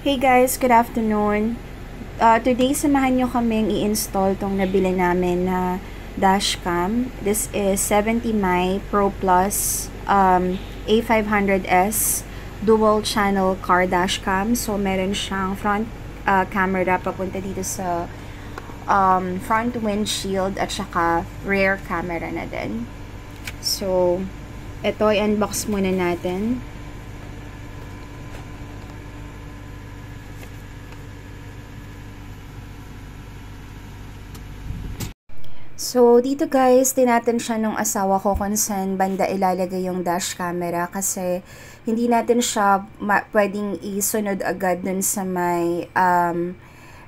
Hey guys, good afternoon. Today, samahan nyo kaming i-install tong nabili namin na dashcam. This is 70 Pro Plus A500S dual channel car dashcam. So, meron siyang front camera papunta dito sa front windshield at saka rear camera na din. So, ito i-unbox muna natin. So, dito guys, tinatin siya nung asawa ko kung saan banda ilalagay yung dash camera kasi hindi natin siya pwedeng isunod agad dun sa may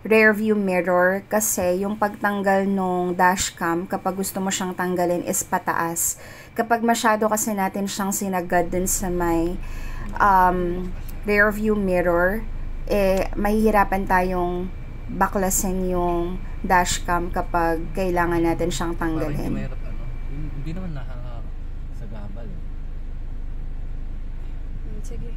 rear view mirror kasi yung pagtanggal nung dashcam kapag gusto mo siyang tanggalin is pataas. Kapag masyado kasi natin siyang sinagad dun sa may rear view mirror, mahihirapan tayong baklasin yung dashcam kapag kailangan natin siyang tanggalin. Parang mahirap hindi naman nakakasagabal eh. Sige.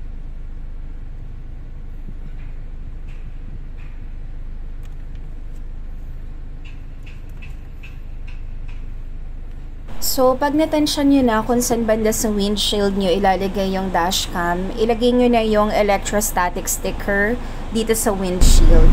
So, pag natensyon nyo na kung saan banda sa windshield nyo ilalagay yung dashcam, ilagay nyo na yung electrostatic sticker dito sa windshield.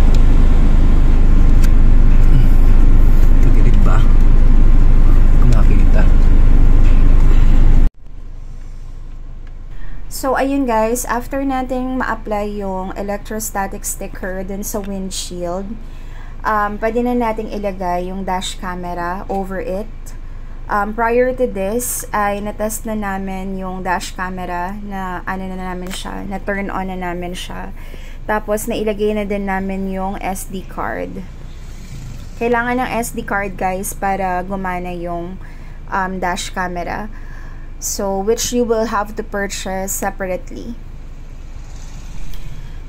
So, ayun guys, after nating ma-apply yung electrostatic sticker dun sa windshield, pwede na nating ilagay yung dash camera over it. Prior to this, ay natest na namin yung dash camera na na-turn on na namin siya. Tapos, nailagay na din namin yung SD card. Kailangan ng SD card guys para gumana yung dash camera. So, which you will have to purchase separately.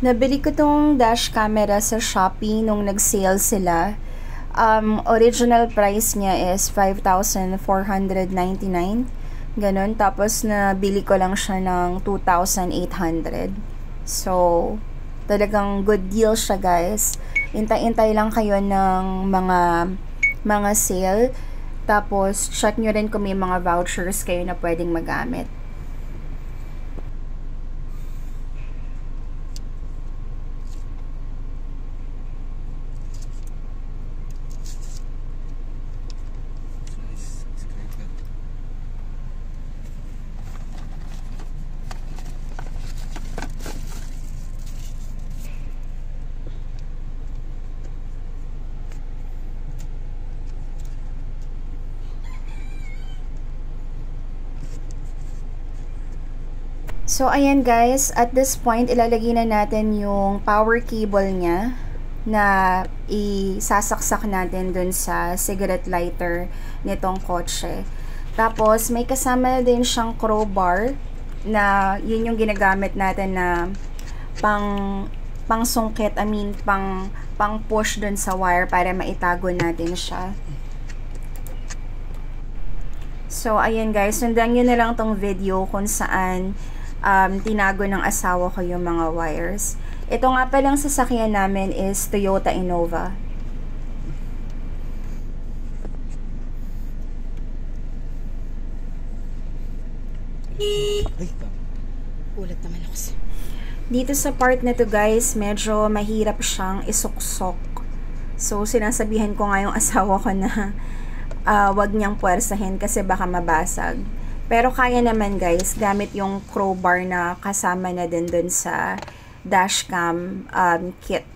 Nabili ko tong dash camera sa Shopee nung nag-sale sila. Original price niya is 5,499. Ganon. Tapos, nabili ko lang siya ng 2,800. So, talagang good deal siya guys. Intay-intay lang kayo ng mga sale. Tapos, check nyo rin kung may mga vouchers kayo na pwedeng magamit. So, ayan guys, at this point, ilalagay na natin yung power cable niya na isasaksak natin dun sa cigarette lighter nitong kotse. Tapos, may kasama din siyang crowbar na yun yung ginagamit natin na pang sungkit, pang push dun sa wire para maitago natin siya. So, ayan guys, sundan nyo na lang tong video kung saan tinago ng asawa ko yung mga wires. Ito nga palang sasakyan namin is Toyota Innova. Ulat naman ako sa... Dito sa part na to guys, medyo mahirap siyang isuksok. So, sinasabihan ko nga yung asawa ko na wag niyang puwersahin kasi baka mabasag. Pero kaya naman guys, gamit yung crowbar na kasama na din dun sa dashcam kit.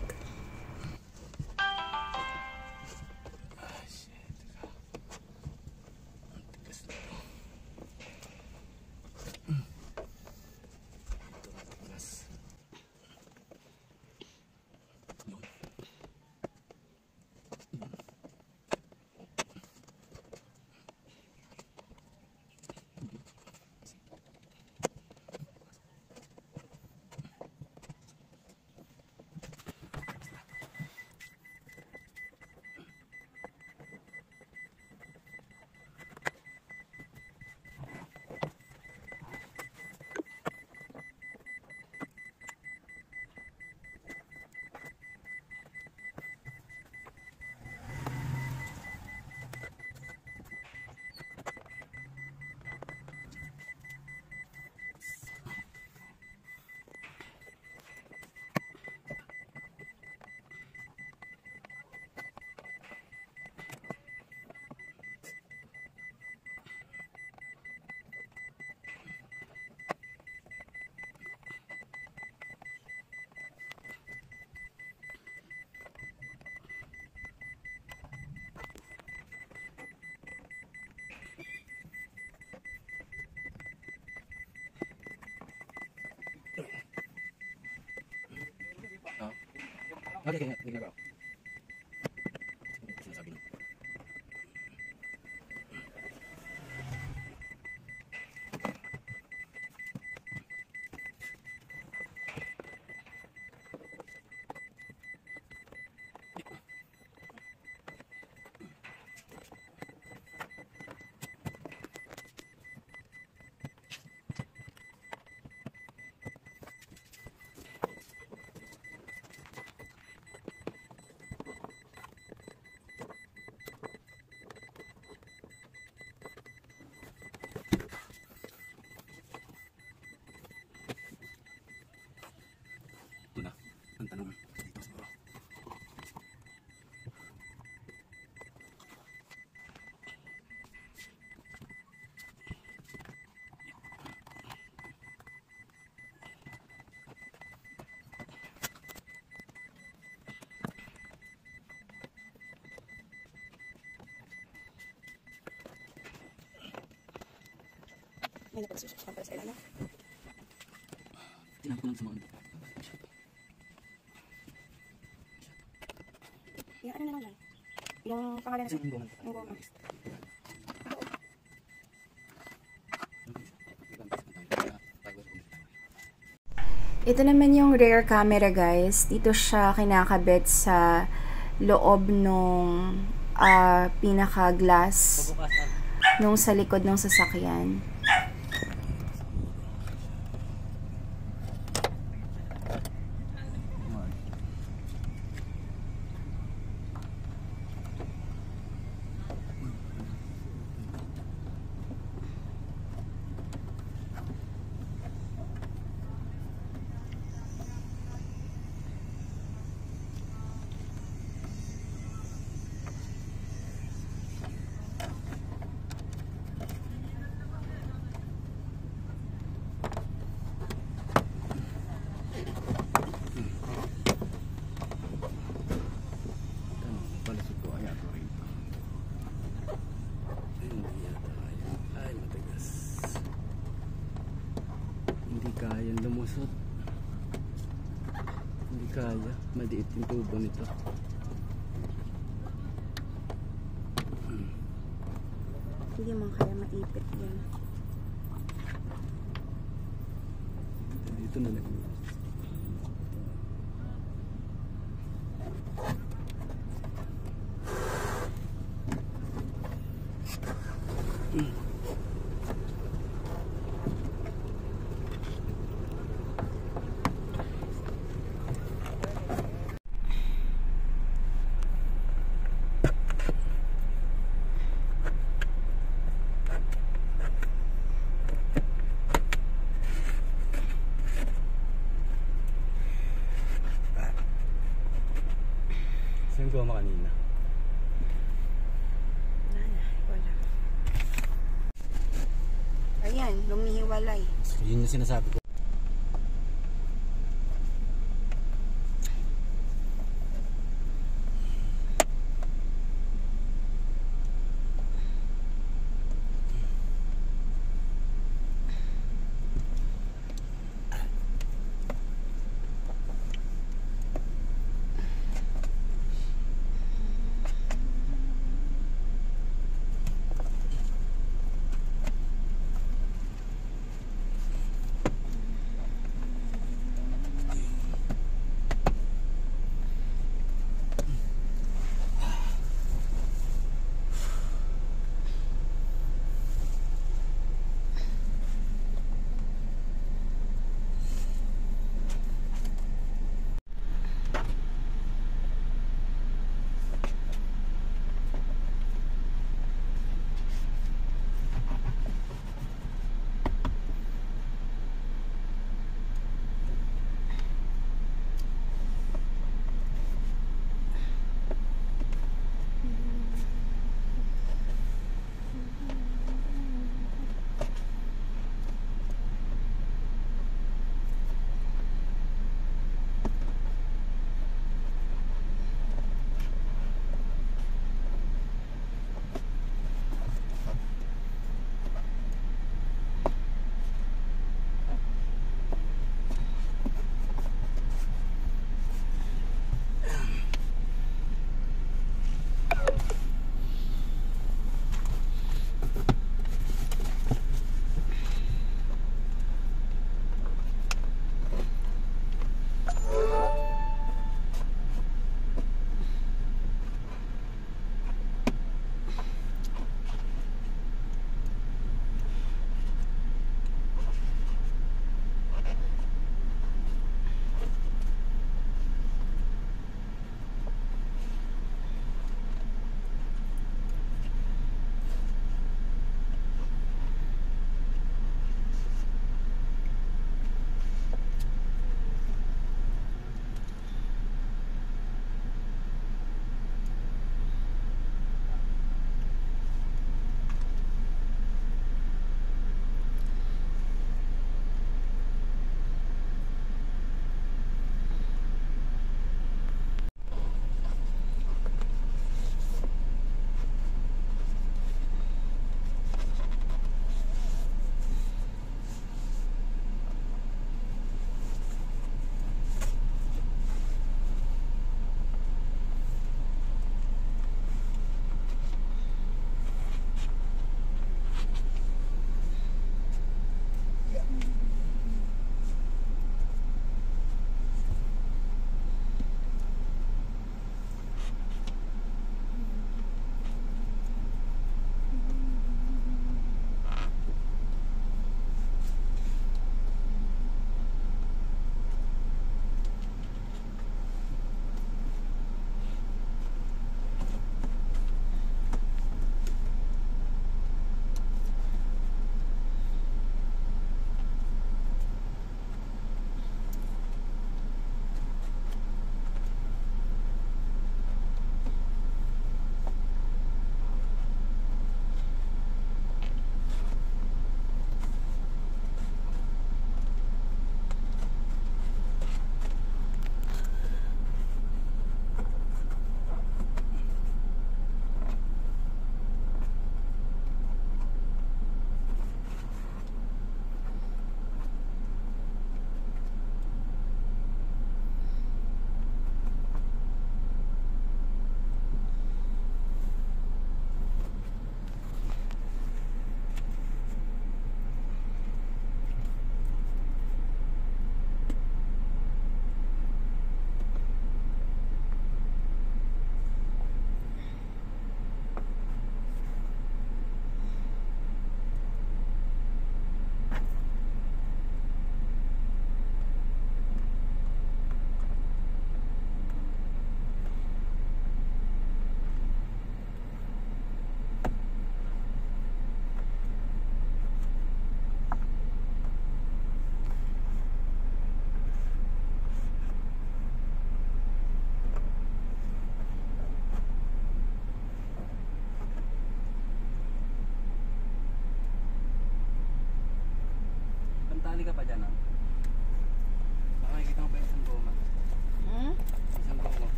Okay, hindi na ba? Sinasabi na. Ito na, ang tanong dito siguro. May napagsusukan para sa ilalim. Tinabi ko lang sa mga ano. Yung ano na lang. Yung pangalan na sa... Yung bunga. Yung bunga. Ito naman yung rear camera guys. Dito siya kinakabit sa loob nung pinaka-glass nung sa likod ng sasakyan. Palusot ko ay ako rito. Hindi yata kaya. Ay, matigas. Hindi kaya lumusot. Hindi kaya. Maliit yung tubo nito. Hindi mo kaya maipit yan. Dito na lang. Saan goma kanina? Wala. Ayan, lumihiwalay. Yun yung sinasabi ko.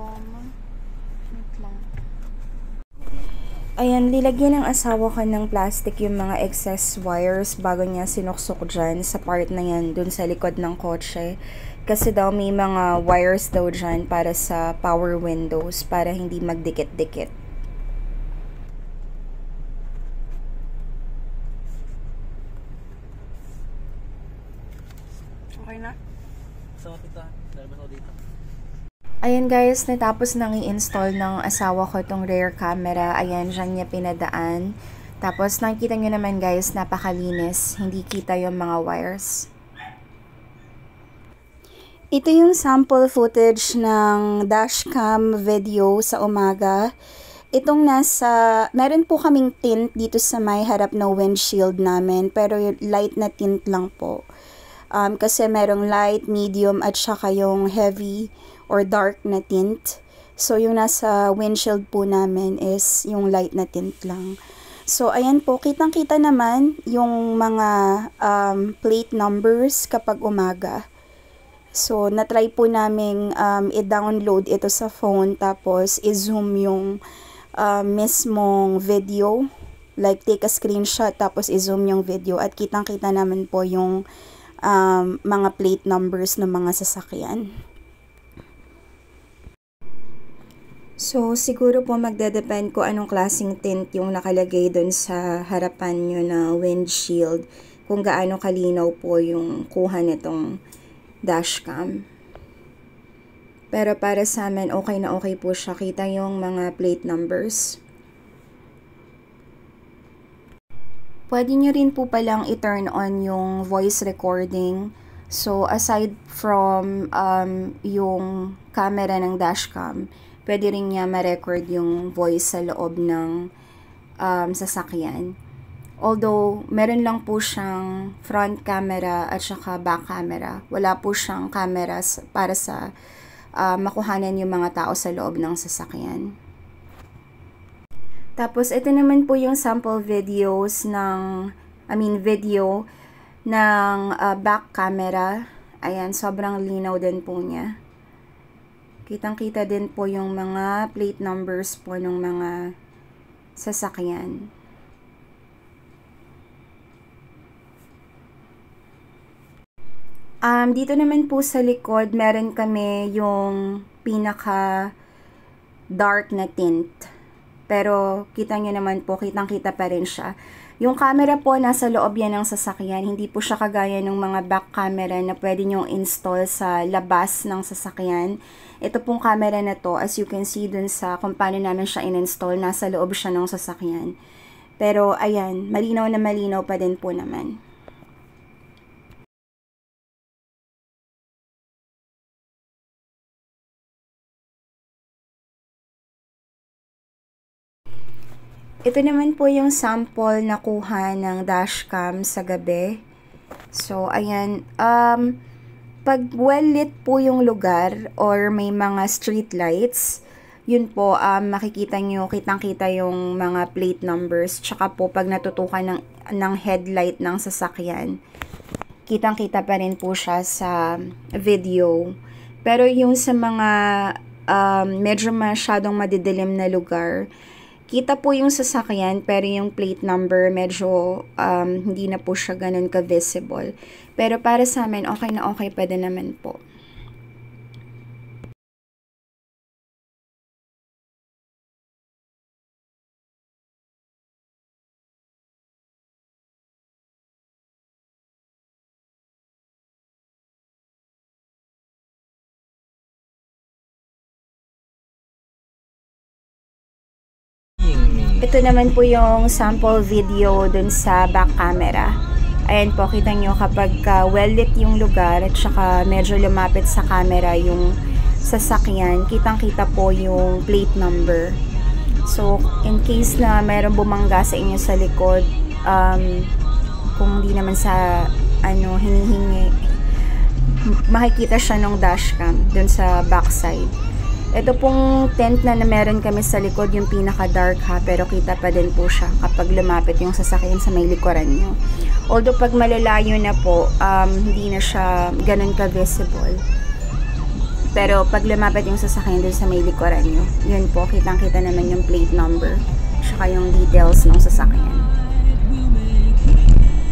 aroma. Wait lang. Ayan, lilagyan ng asawa ko ng plastic yung mga excess wires bago niya sinuksok dyan sa part na yan dun sa likod ng kotse. Kasi daw may mga wires daw dyan para sa power windows para hindi magdikit-dikit. Okay na? So, kita. Dalawa ko dito. Ayan guys, natapos nang i-install ng asawa ko itong rear camera. Ayan, dyan niya pinadaan. Tapos nakikita nyo naman guys, napakalinis. Hindi kita yung mga wires. Ito yung sample footage ng dashcam video sa umaga. Itong meron po kaming tint dito sa may harap na windshield namin. Pero light na tint lang po. Kasi merong light, medium, at saka yung heavy or dark na tint. So, yung nasa windshield po namin is yung light na tint lang. So, ayan po, kitang-kita naman yung mga plate numbers kapag umaga. So, natry po namin i-download ito sa phone tapos i-zoom yung mismong video. Like, take a screenshot tapos i-zoom yung video at kitang-kita naman po yung mga plate numbers ng mga sasakyan. So, siguro po magdedepend ko anong klaseng tint yung nakalagay dun sa harapan nyo na windshield. Kung gaano kalinaw po yung kuha nitong dashcam. Pero para sa amin, okay na okay po siya. Kita yung mga plate numbers. Pwede nyo rin po palang i-turn on yung voice recording. So, aside from yung camera ng dashcam, pwede rin niya ma-record yung voice sa loob ng sasakyan. Although, meron lang po siyang front camera at saka back camera. Wala po siyang camera para sa makuhanan yung mga tao sa loob ng sasakyan. Tapos, ito naman po yung sample videos video ng back camera. Ayan, sobrang linaw din po niya. Kitang-kita din po yung mga plate numbers po ng mga sasakyan. Dito naman po sa likod, meron kami yung pinaka dark na tint. Pero kita nyo naman po, kitang-kita pa rin siya. Yung camera po, nasa loob yan ng sasakyan. Hindi po siya kagaya ng mga back camera na pwede nyong install sa labas ng sasakyan. Ito pong camera na to, as you can see dun sa kung paano namin siya in-install, nasa loob siya ng sasakyan. Pero ayan, malinaw na malinaw pa din po naman. Ito naman po yung sample na kuha ng dashcam sa gabi. So, ayan. Pag well-lit po yung lugar or may mga street lights, yun po, makikita nyo, kitang-kita yung mga plate numbers. Tsaka po, pag natutukan ng headlight ng sasakyan, kitang-kita pa rin po siya sa video. Pero yung sa mga medyo masyadong madidilim na lugar, kita po yung sasakyan, pero yung plate number medyo hindi na po siya ganun ka-visible. Pero para sa amin, okay na okay pa din naman po. Ito naman po yung sample video dun sa back camera. Ayan po, kita nyo kapag well-lit yung lugar at saka medyo lumapit sa camera yung sasakyan, kitang-kita po yung plate number. So, in case na mayroong bumangga sa inyo sa likod, kung hindi naman sa hinihingi, makikita siya ng dashcam dun sa backside. Ito pong tent na meron kami sa likod, yung pinaka-dark pero kita pa din po siya kapag lumapit yung sasakyan sa may likuran nyo. Although pag malalayo na po, hindi na siya ganun ka-visible. Pero pag lumapat yung sasakyan dun sa may likuran nyo, yun po, kitang-kita naman yung plate number, tsaka yung details ng sasakyan.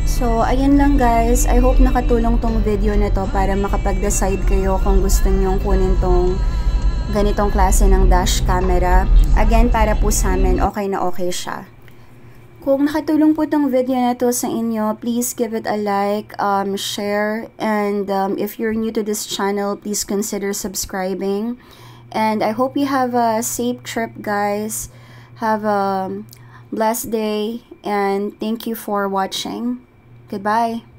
So, ayun lang guys. I hope nakatulong tong video na to para makapag-decide kayo kung gusto nyong kunin tong ganitong klase ng dash camera. Again, para po sa amin, okay na okay siya. Kung nakatulong po tong video na to sa inyo, please give it a like, share, and if you're new to this channel, please consider subscribing. And I hope you have a safe trip, guys. Have a blessed day, and thank you for watching. Goodbye.